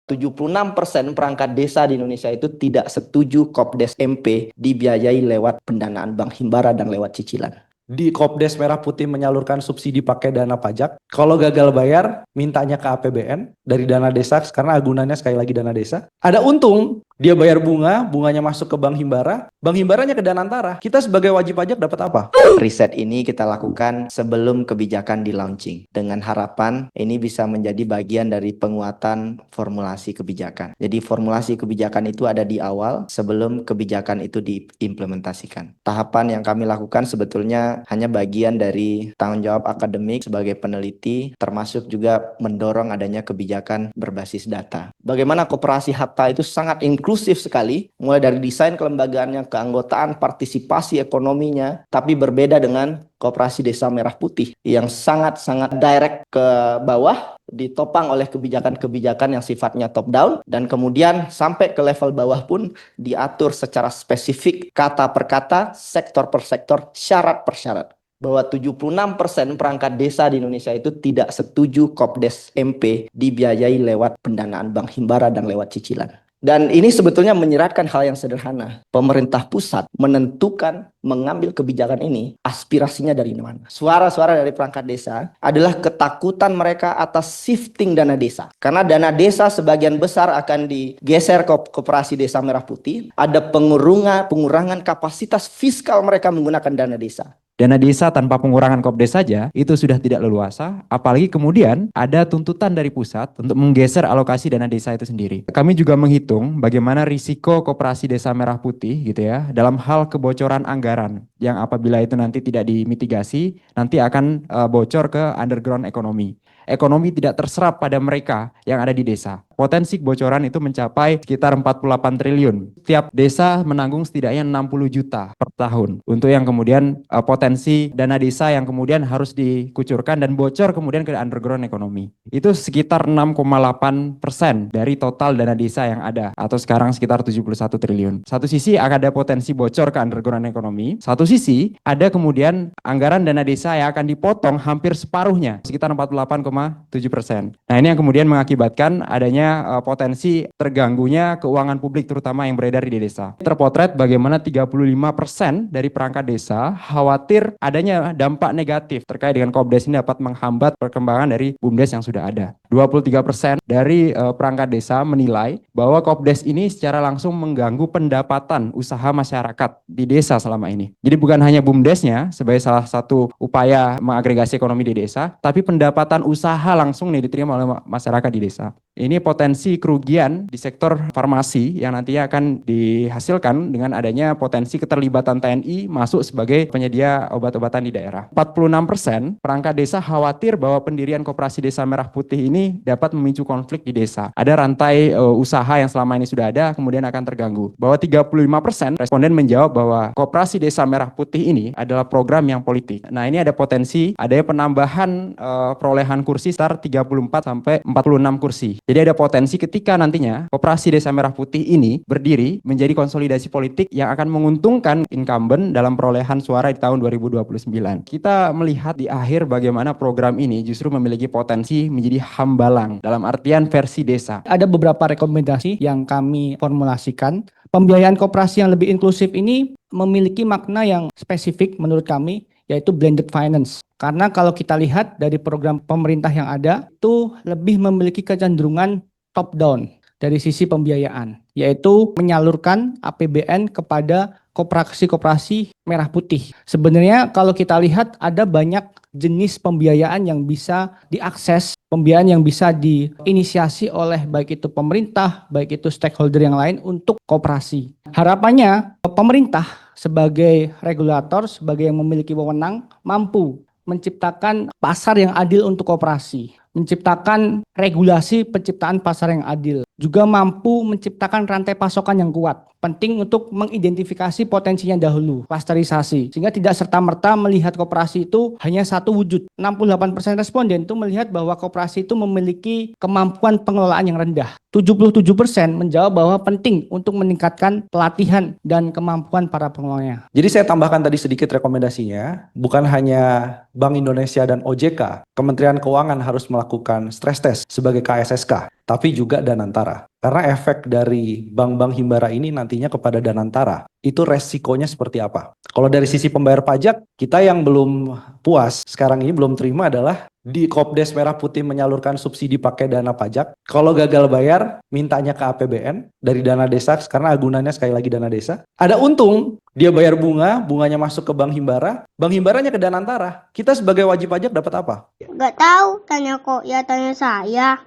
76% perangkat desa di Indonesia itu tidak setuju Kopdes MP dibiayai lewat pendanaan bank himbara dan lewat cicilan. Di Kopdes Merah Putih menyalurkan subsidi pakai dana pajak. Kalau gagal bayar, mintanya ke APBN dari dana desa, karena agunannya sekali lagi dana desa. Ada untung, dia bayar bunga, bunganya masuk ke bank himbaranya ke Danantara. Kita sebagai wajib pajak dapat apa? Riset ini kita lakukan sebelum kebijakan di launching, dengan harapan ini bisa menjadi bagian dari penguatan formulasi kebijakan. Jadi formulasi kebijakan itu ada di awal sebelum kebijakan itu diimplementasikan. Tahapan yang kami lakukan sebetulnya hanya bagian dari tanggung jawab akademik sebagai peneliti, termasuk juga mendorong adanya kebijakan berbasis data. Bagaimana koperasi Hatta itu sangat inklusif sekali, mulai dari desain kelembagaannya, keanggotaan, partisipasi ekonominya, tapi berbeda dengan Koperasi Desa Merah Putih yang sangat-sangat direct ke bawah, ditopang oleh kebijakan-kebijakan yang sifatnya top down, dan kemudian sampai ke level bawah pun diatur secara spesifik, kata per kata, sektor per sektor, syarat per syarat. Bahwa 76% perangkat desa di Indonesia itu tidak setuju Kopdes MP dibiayai lewat pendanaan bank himbara dan lewat cicilan. Dan ini sebetulnya menyeratkan hal yang sederhana. Pemerintah pusat menentukan mengambil kebijakan ini, aspirasinya dari mana? Suara-suara dari perangkat desa adalah ketakutan mereka atas shifting dana desa. Karena dana desa sebagian besar akan digeser ke Koperasi Desa Merah Putih. Ada pengurangan kapasitas fiskal mereka menggunakan dana desa. Dana desa tanpa pengurangan Kopdes saja itu sudah tidak leluasa, apalagi kemudian ada tuntutan dari pusat untuk menggeser alokasi dana desa itu sendiri. Kami juga menghitung bagaimana risiko Koperasi Desa Merah Putih gitu ya dalam hal kebocoran anggaran yang apabila itu nanti tidak dimitigasi nanti akan bocor ke underground ekonomi. Ekonomi tidak terserap pada mereka yang ada di desa. Potensi kebocoran itu mencapai sekitar 48 triliun. Tiap desa menanggung setidaknya 60 juta per tahun. Untuk yang kemudian potensi dana desa yang kemudian harus dikucurkan dan bocor kemudian ke underground ekonomi. Itu sekitar 6,8% dari total dana desa yang ada. Atau sekarang sekitar 71 triliun. Satu sisi akan ada potensi bocor ke underground ekonomi. Satu sisi ada kemudian anggaran dana desa yang akan dipotong hampir separuhnya. Sekitar 48,7%. Nah ini yang kemudian mengakibatkan adanya potensi terganggunya keuangan publik terutama yang beredar di desa. Terpotret bagaimana 35% dari perangkat desa khawatir adanya dampak negatif terkait dengan Kopdes ini dapat menghambat perkembangan dari BUMDes yang sudah ada. 23% dari perangkat desa menilai bahwa Kopdes ini secara langsung mengganggu pendapatan usaha masyarakat di desa selama ini. Jadi bukan hanya BUMDesnya sebagai salah satu upaya mengagregasi ekonomi di desa, tapi pendapatan usaha langsung nih diterima oleh masyarakat di desa. Ini potensi kerugian di sektor farmasi yang nantinya akan dihasilkan dengan adanya potensi keterlibatan TNI masuk sebagai penyedia obat-obatan di daerah. 46% perangkat desa khawatir bahwa pendirian Koperasi Desa Merah Putih ini dapat memicu konflik di desa. Ada rantai usaha yang selama ini sudah ada kemudian akan terganggu. Bahwa 35% responden menjawab bahwa Koperasi Desa Merah Putih ini adalah program yang politik. Nah ini ada potensi adanya penambahan perolehan kursi sekitar 34 sampai 46 kursi. Jadi ada potensi ketika nantinya Koperasi Desa Merah Putih ini berdiri menjadi konsolidasi politik yang akan menguntungkan incumbent dalam perolehan suara di tahun 2029. Kita melihat di akhir bagaimana program ini justru memiliki potensi menjadi hambalang dalam artian versi desa. Ada beberapa rekomendasi yang kami formulasikan. Pembiayaan koperasi yang lebih inklusif ini memiliki makna yang spesifik menurut kami, yaitu blended finance. Karena kalau kita lihat dari program pemerintah yang ada, itu lebih memiliki kecenderungan top down dari sisi pembiayaan, yaitu menyalurkan APBN kepada koperasi-koperasi merah putih. Sebenarnya kalau kita lihat ada banyak jenis pembiayaan yang bisa diakses, pembiayaan yang bisa diinisiasi oleh baik itu pemerintah, baik itu stakeholder yang lain untuk koperasi. Harapannya pemerintah sebagai regulator, sebagai yang memiliki wewenang, mampu menciptakan pasar yang adil untuk koperasi, menciptakan regulasi penciptaan pasar yang adil, juga mampu menciptakan rantai pasokan yang kuat. Penting untuk mengidentifikasi potensinya dahulu, klasterisasi, sehingga tidak serta-merta melihat koperasi itu hanya satu wujud. 68% responden itu melihat bahwa koperasi itu memiliki kemampuan pengelolaan yang rendah. 77% menjawab bahwa penting untuk meningkatkan pelatihan dan kemampuan para pengelolanya. Jadi saya tambahkan tadi sedikit rekomendasinya, bukan hanya Bank Indonesia dan OJK, Kementerian Keuangan harus melakukan stress test sebagai KSSK. tapi juga Danantara. Karena efek dari bank-bank himbara ini nantinya kepada Danantara, itu resikonya seperti apa? Kalau dari sisi pembayar pajak, kita yang belum puas sekarang ini belum terima adalah di Kopdes Merah Putih menyalurkan subsidi pakai dana pajak. Kalau gagal bayar, mintanya ke APBN dari dana desa, karena agunannya sekali lagi dana desa. Ada untung, dia bayar bunga, bunganya masuk ke bank himbaranya ke Danantara. Kita sebagai wajib pajak dapat apa? Nggak tahu, tanya kok, ya tanya saya.